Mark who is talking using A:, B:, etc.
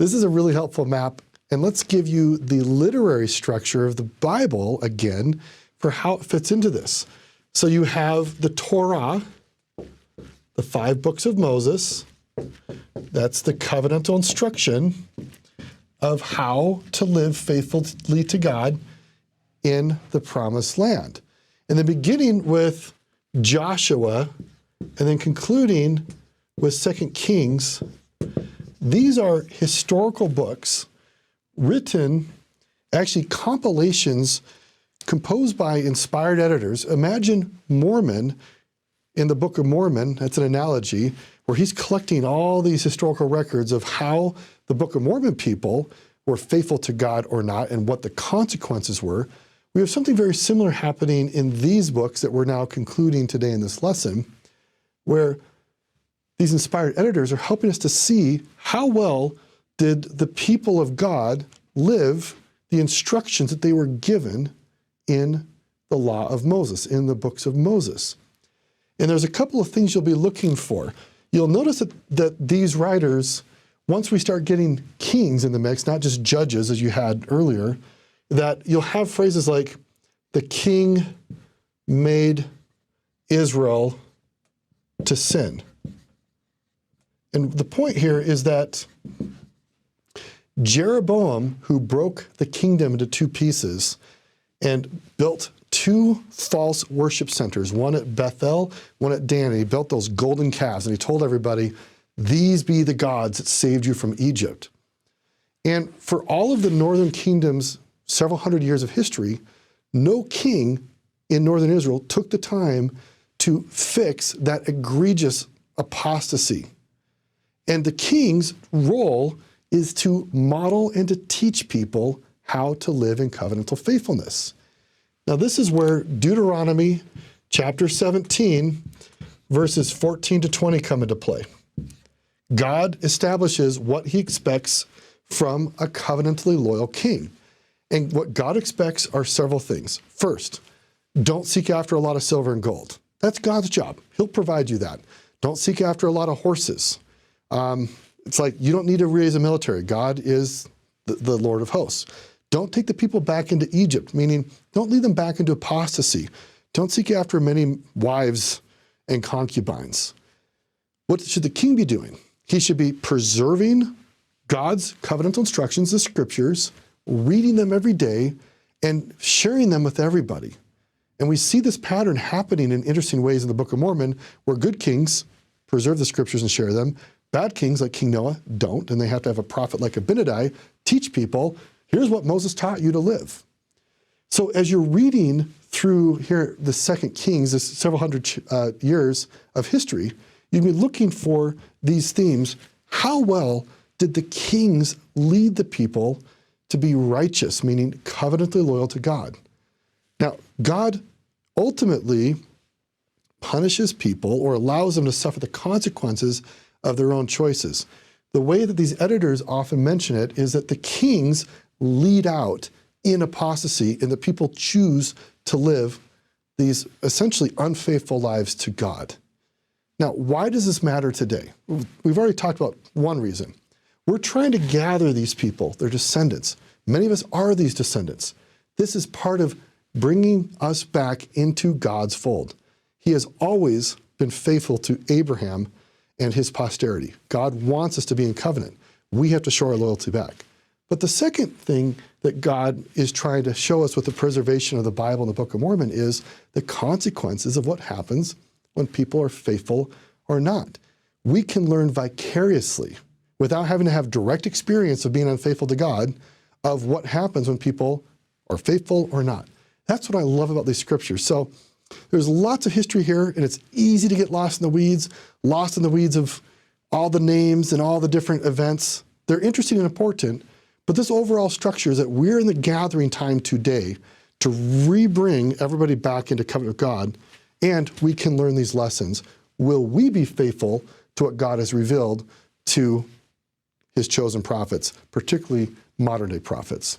A: This is a really helpful map, and let's give you the literary structure of the Bible again for how it fits into this. So you have the Torah, the 5 books of Moses. That's the covenantal instruction of how to live faithfully to God in the promised land. And then beginning with Joshua and then concluding with 2 Kings, these are historical books written, actually compilations composed by inspired editors. Imagine Mormon in the Book of Mormon, that's an analogy, where he's collecting all these historical records of how the Book of Mormon people were faithful to God or not and what the consequences were. We have something very similar happening in these books that we're now concluding today in this lesson, where these inspired editors are helping us to see how well did the people of God live the instructions that they were given in the law of Moses, in the books of Moses. And there's a couple of things you'll be looking for. You'll notice that these writers, once we start getting kings in the mix, not just judges as you had earlier, that you'll have phrases like, the king made Israel to sin. And the point here is that Jeroboam, who broke the kingdom into 2 pieces and built 2 false worship centers, one at Bethel, one at Dan, and he built those golden calves, and he told everybody, these be the gods that saved you from Egypt. And for all of the northern kingdoms, several hundred years of history, no king in northern Israel took the time to fix that egregious apostasy. And the king's role is to model and to teach people how to live in covenantal faithfulness. Now, this is where Deuteronomy chapter 17, verses 14 to 20 come into play. God establishes what he expects from a covenantally loyal king. And what God expects are several things. First, don't seek after a lot of silver and gold. That's God's job. He'll provide you that. Don't seek after a lot of horses. It's like you don't need to raise a military. God is the Lord of hosts. Don't take the people back into Egypt, meaning don't lead them back into apostasy. Don't seek after many wives and concubines. What should the king be doing? He should be preserving God's covenantal instructions, the scriptures, reading them every day, and sharing them with everybody. And we see this pattern happening in interesting ways in the Book of Mormon, where good kings preserve the scriptures and share them. Bad kings like King Noah don't, and they have to have a prophet like Abinadi teach people, here's what Moses taught you to live. So as you're reading through here the 2 Kings, this several hundred years of history, you'd be looking for these themes. How well did the kings lead the people to be righteous, meaning covenantally loyal to God? Now, God ultimately punishes people or allows them to suffer the consequences of their own choices. The way that these editors often mention it is that the kings lead out in apostasy and the people choose to live these essentially unfaithful lives to God. Now, why does this matter today? We've already talked about one reason. We're trying to gather these people, their descendants. Many of us are these descendants. This is part of bringing us back into God's fold. He has always been faithful to Abraham and his posterity. God wants us to be in covenant. We have to show our loyalty back. But the second thing that God is trying to show us with the preservation of the Bible and the Book of Mormon is the consequences of what happens when people are faithful or not. We can learn vicariously, without having to have direct experience of being unfaithful to God, of what happens when people are faithful or not. That's what I love about these scriptures. So there's lots of history here, and it's easy to get lost in the weeds of all the names and all the different events. They're interesting and important, but this overall structure is that we're in the gathering time today to re-bring everybody back into covenant with God, and we can learn these lessons. Will we be faithful to what God has revealed to his chosen prophets, particularly modern-day prophets?